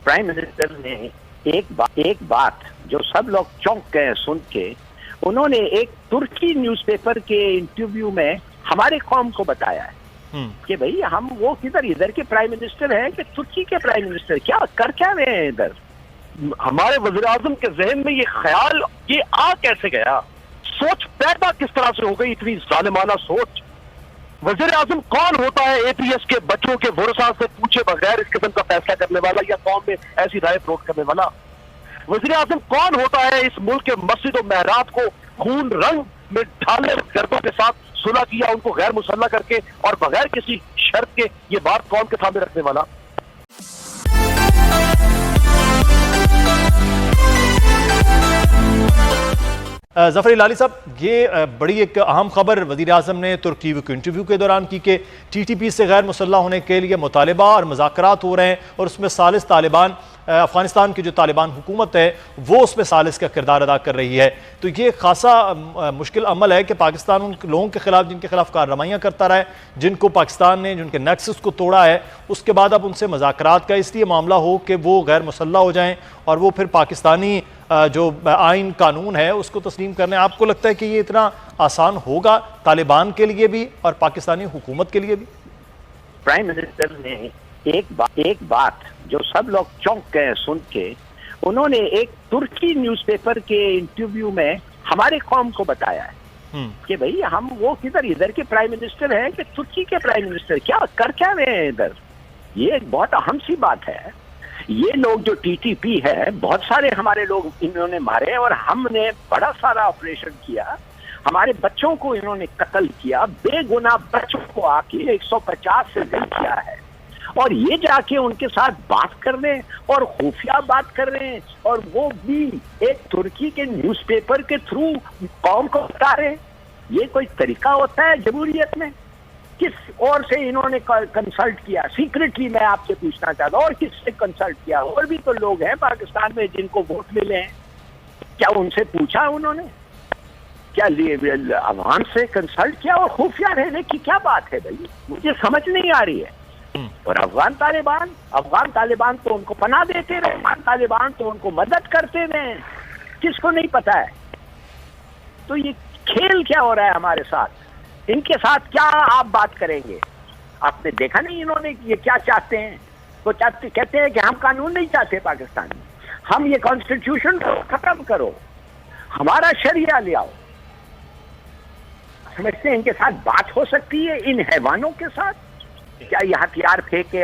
Prime minister ने एक बात जो सब लोग चौंक गए सुन के, उन्होंने एक तुर्की न्यूज़पेपर के इंटरव्यू में हमारे कौम को बताया है कि भाई हम वो किधर इधर के प्राइम मिनिस्टर हैं कि तुर्की के प्राइम मिनिस्टर, क्या कर क्या रहे हैं इधर। हमारे वज़ीर-ए-आज़म के ज़हन में ये ख्याल ये आ कैसे गया, सोच पैदा किस तरह से हो गई, इतनी जालिमाना सोच। वज़ीर-ए-आज़म कौन होता है एपीएस के बच्चों के भरोसा से पूछे बगैर इस किस्म का फैसला करने वाला या कौम में ऐसी राय प्रोट करने वाला। वज़ीर-ए-आज़म कौन होता है इस मुल्क के मस्जिद और महराब को खून रंग में ढालने गर्दों के साथ सुलह किया, उनको गैर मुसल्लह करके और बगैर किसी शर्त के ये बात कौम के सामने रखने वाला। ज़फ़र इलाही साहब, ये बड़ी एक अहम खबर वज़ीर आज़म ने तुर्की के इंटरव्यू के दौरान की कि टीटीपी से गैर मुसल्लह होने के लिए मुतालबा और मुज़ाकरात हो रहे हैं और उसमें सालिस तालिबान, अफ़गानिस्तान की जो तालिबान हुकूमत है वो उसमें सालिस का किरदार अदा कर रही है। तो ये खासा मुश्किल अमल है कि पाकिस्तान उन लोगों के ख़िलाफ़ जिनके खिलाफ कार्रवाइयाँ करता रहा है, जिनको पाकिस्तान ने जिनके नेक्सस को तोड़ा है, उसके बाद अब उनसे मुज़ाकरात का इसलिए मामला हो कि वो गैर मुसल्लह हो जाएँ और वो फिर पाकिस्तानी जो आइन कानून है उसको तस्लीम करने। आपको लगता है कि ये इतना आसान होगा तालिबान के लिए भी और पाकिस्तानी हुकूमत के लिए भी? प्राइम मिनिस्टर ने एक बात जो सब लोग चौंक गए सुन के, उन्होंने एक तुर्की न्यूज़पेपर के इंटरव्यू में हमारे कौम को बताया है कि भाई हम वो किधर इधर के प्राइम मिनिस्टर हैं कि तुर्की के प्राइम मिनिस्टर, क्या कर क्या रहे हैं इधर। ये एक बहुत अहम सी बात है। ये लोग जो टीटीपी है, बहुत सारे हमारे लोग इन्होंने मारे और हमने बड़ा सारा ऑपरेशन किया, हमारे बच्चों को इन्होंने कत्ल किया, बेगुनाह बच्चों को आके 150 से दिल किया है और ये जाके उनके साथ बात कर रहे हैं और खुफिया बात कर रहे हैं और वो भी एक तुर्की के न्यूज़पेपर के थ्रू कौम को बता रहे हैं। ये कोई तरीका होता है जमहूरियत में? किस और से इन्होंने कंसल्ट किया? सीक्रेटली मैं आपसे पूछना चाहता हूँ, और किससे कंसल्ट किया? और भी तो लोग हैं पाकिस्तान में जिनको वोट मिले हैं, क्या उनसे पूछा उन्होंने? क्या अफगान से कंसल्ट किया? और खुफिया रहने की क्या बात है भाई, मुझे समझ नहीं आ रही है। और अफगान तालिबान तो उनको पनाह देते रहे, अफगान तालिबान तो उनको मदद करते रहे, किसको नहीं पता है। तो ये खेल क्या हो रहा है हमारे साथ? इनके साथ क्या आप बात करेंगे? आपने देखा नहीं इन्होंने ये क्या चाहते हैं? वो कहते हैं कि हम कानून नहीं चाहते पाकिस्तान में, हम ये कॉन्स्टिट्यूशन को खत्म करो, हमारा शरिया ले आओ। समझते हैं इनके साथ बात हो सकती है इन हैवानों के साथ? क्या ये हथियार फेंके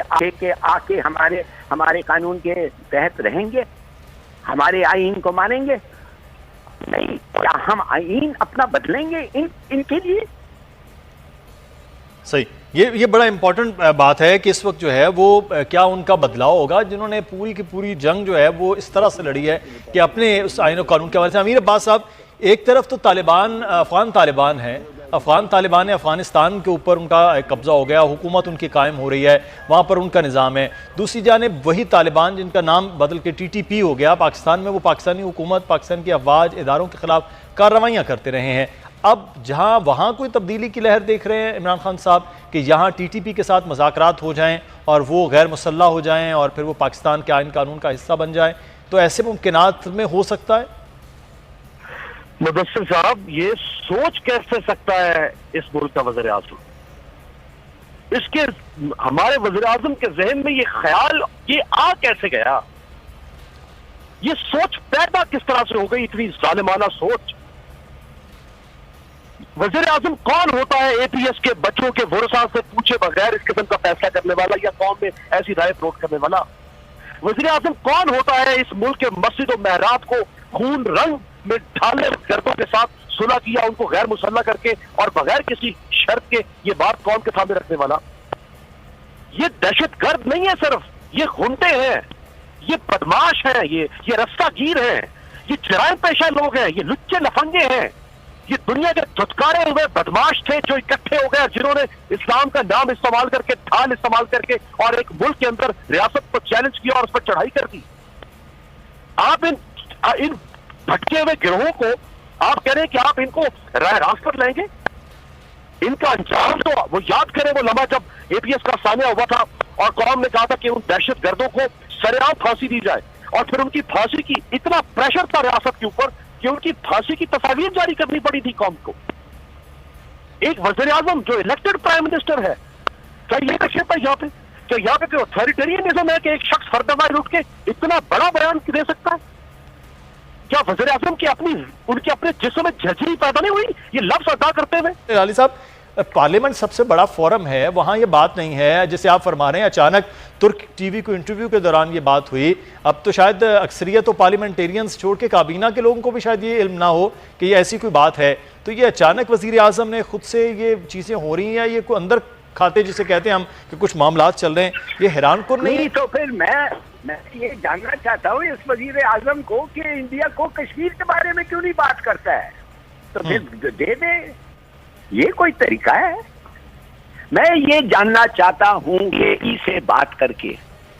आके हमारे कानून के तहत रहेंगे, हमारे आईन को मानेंगे? नहीं। क्या हम आईन अपना बदलेंगे इनके लिए? सही, ये बड़ा इंपॉर्टेंट बात है कि इस वक्त जो है वो क्या उनका बदलाव होगा जिन्होंने पूरी की पूरी जंग जो है वो इस तरह से लड़ी है कि अपने उस आईन और कानून के हवाले से। अमीर अब्बास साहब, एक तरफ तो तालिबान अफगान तालिबान है, अफगान तालिबान है, अफगानिस्तान के ऊपर उनका कब्जा हो गया, हुकूमत उनकी कायम हो रही है, वहाँ पर उनका निज़ाम है। दूसरी जानिब वही तालिबान जिनका नाम बदल के टीटीपी हो गया पाकिस्तान में, वो पाकिस्तानी हुकूमत, पाकिस्तान की अफवाज इदारों के खिलाफ कार्रवाइयाँ करते रहे हैं। अब जहाँ वहाँ कोई तब्दीली की लहर देख रहे हैं इमरान खान साहब कि यहाँ टीटीपी के साथ मुज़ाकरात हो जाएँ और वो गैर मुसल्लह हो जाएँ और फिर वो पाकिस्तान के आइन कानून का हिस्सा बन जाए, तो ऐसे मुमकिनात में हो सकता है? मुदस्सिर साहब, ये सोच कैसे सकता है इस मुल्क का वज़ीर आज़म? इसके हमारे वज़ीर आज़म के ज़हन में ये ख्याल ये आ कैसे गया? ये सोच पैदा किस तरह से हो गई, इतनी जालिमाना सोच? वज़ीर आज़म कौन होता है एपीएस के बच्चों के भरोसा से पूछे बगैर इस किस्म का फैसला करने वाला या कौम में ऐसी राय प्रोट करने वाला? वज़ीर आज़म कौन होता है इस मुल्क के मस्जिद और महराब को खून रंग में ढालने गर्दों के साथ सुलह किया, उनको गैर मुसल्लह करके और बगैर किसी शर्त के ये बात कौम के सामने रखने वाला? ये दहशतगर्द नहीं है सिर्फ, ये गुंडे हैं, ये बदमाश हैं, ये रस्तागीर हैं, ये जराइम पेशा लोग हैं, ये लुच्चे लफंगे हैं, ये दुनिया के धुतकारे हुए बदमाश थे जो इकट्ठे हो गए, जिन्होंने इस्लाम का नाम इस्तेमाल करके, ढाल इस्तेमाल करके और एक मुल्क के अंदर रियासत को चैलेंज किया और उस पर चढ़ाई कर दी। आप इन भटके हुए गिरोहों को आप कह रहे हैं कि आप इनको राह पर लाएंगे? इनका अंजाम तो वो याद करें, वो लम्हा जब एपीएस का सामना हुआ था और कौम ने कहा था कि उन दहशत गर्दों को सरेआम फांसी दी जाए और फिर उनकी फांसी की इतना प्रेशर था रियासत के ऊपर कि उनकी फांसी की तस्वीर जारी करनी पड़ी थी कौम को। एक वज़ीर आज़म जो इलेक्टेड प्राइम मिनिस्टर है, क्या ये तकलीफ है यहाँ पे? क्या यहाँ पे ऑथॉरिटेरियनिज्म है कि एक शख्स फर्दवार उठ के इतना बड़ा बयान दे सकता है? क्या वज़ीर आज़म की उनके अपने जिस्म में झंझरी पैदा नहीं हुई ये लफ्ज अदा करते हुए? अली साहब, पार्लियामेंट सबसे बड़ा फोरम है, वहाँ ये बात नहीं है जैसे आप फरमा रहे हैं। अचानक तुर्क टीवी को इंटरव्यू के दौरान ये बात हुई। अब तो शायद अक्सरियत तो पार्लियामेंटेरियंस छोड़ के काबीना के लोगों को भी शायद ये इल्म ना हो कि ये ऐसी कोई बात है। तो ये अचानक वज़ीर आज़म ने खुद से ये चीज़ें हो रही हैं, ये कोई अंदर खाते जिसे कहते हैं हम कि कुछ मामलात चल रहे हैं, ये हैरान कौन नहीं? तो फिर मैं ये जानना चाहता हूँ इस वज़ीर आज़म को कि इंडिया को कश्मीर के बारे में क्यों नहीं बात करता है? तो फिर दे दे, ये कोई तरीका है? मैं ये जानना चाहता हूँ कि से बात करके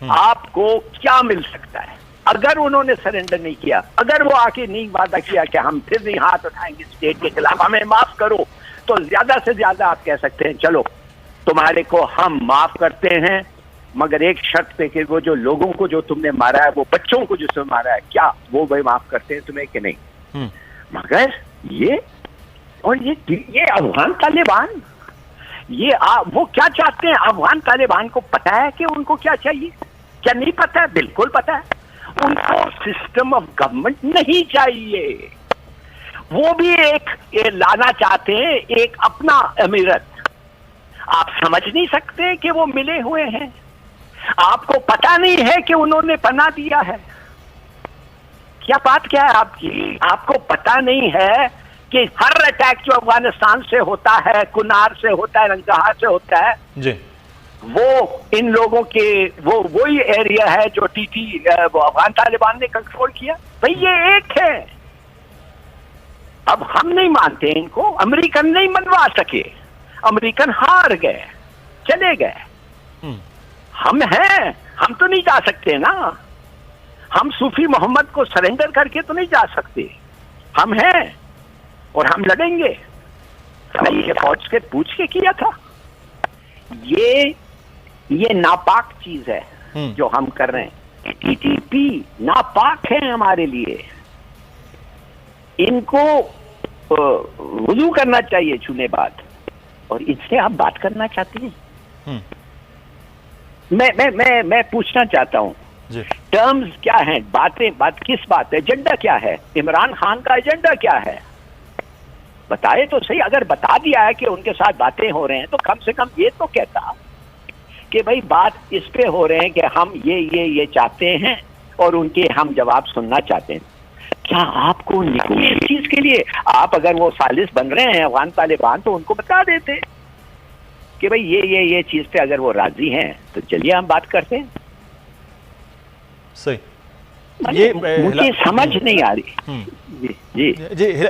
आपको क्या मिल सकता है? अगर उन्होंने सरेंडर नहीं किया, अगर वो आके नहीं वादा किया कि हम फिर नहीं हाथ उठाएंगे स्टेट के खिलाफ, हमें माफ करो, तो ज्यादा से ज्यादा आप कह सकते हैं चलो तुम्हारे को हम माफ करते हैं, मगर एक शर्त पे कि वो जो लोगों को जो तुमने मारा है, वो बच्चों को जिसने मारा है, क्या वो भाई माफ करते हैं तुम्हें कि नहीं? मगर ये और ये अफगान तालिबान, वो क्या चाहते हैं? अफगान तालिबान को पता है कि उनको क्या चाहिए? क्या नहीं पता है? बिल्कुल पता है। उनको सिस्टम ऑफ गवर्नमेंट नहीं चाहिए, वो भी ये लाना चाहते हैं एक अपना अमीरत। आप समझ नहीं सकते कि वो मिले हुए हैं? आपको पता नहीं है कि उन्होंने पनाह दिया है? क्या बात क्या है आपकी? आपको पता नहीं है कि हर अटैक जो अफगानिस्तान से होता है, कुनार से होता है, रंगहार से होता है जी, वो इन लोगों के वही एरिया है जो वो अफगान तालिबान ने कंट्रोल किया। भाई ये एक है। अब हम नहीं मानते इनको, अमेरिकन नहीं मनवा सके, अमेरिकन हार गए, चले गए। हम हैं, हम तो नहीं जा सकते ना, हम सूफी मोहम्मद को सरेंडर करके तो नहीं जा सकते। हम हैं और हम लड़ेंगे। ये फौज से पूछ के किया था। ये नापाक चीज है जो हम कर रहे हैं। टीटीपी नापाक है हमारे लिए, इनको वुजू करना चाहिए छूने बाद, और इनसे आप बात करना चाहती हैं? मैं पूछना चाहता हूं टर्म्स क्या हैं? बात किस बात है? एजेंडा क्या है? इमरान खान का एजेंडा क्या है? बताए तो सही। अगर बता दिया है कि उनके साथ बातें हो रहे हैं तो कम से कम ये तो कहता कि भाई बात इस पे हो रहे हैं कि हम ये चाहते हैं और उनके हम जवाब सुनना चाहते हैं। क्या आपको इस चीज के लिए आप अगर वो सालिस बन रहे हैं अफगान तालिबान तो उनको बता देते कि भाई ये चीज पे अगर वो राजी हैं तो चलिए हम बात करते हैं। सही। ये मुझे समझ नहीं आ रही। जी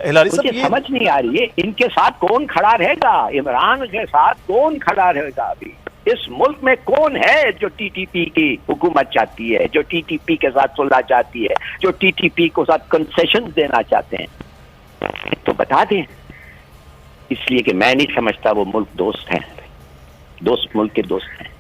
हिलारी साहब, मुझे समझ नहीं आ रही है इनके साथ कौन खड़ा रहेगा? इमरान के साथ कौन खड़ा रहेगा? अभी इस मुल्क में कौन है जो टीटीपी की हुकूमत चाहती है, जो टीटीपी के साथ सुलह चाहती है, जो टीटीपी को साथ कंसेशन देना चाहते हैं? तो बता दें, इसलिए कि मैं नहीं समझता वो मुल्क दोस्त हैं, दोस्त मुल्क के दोस्त हैं।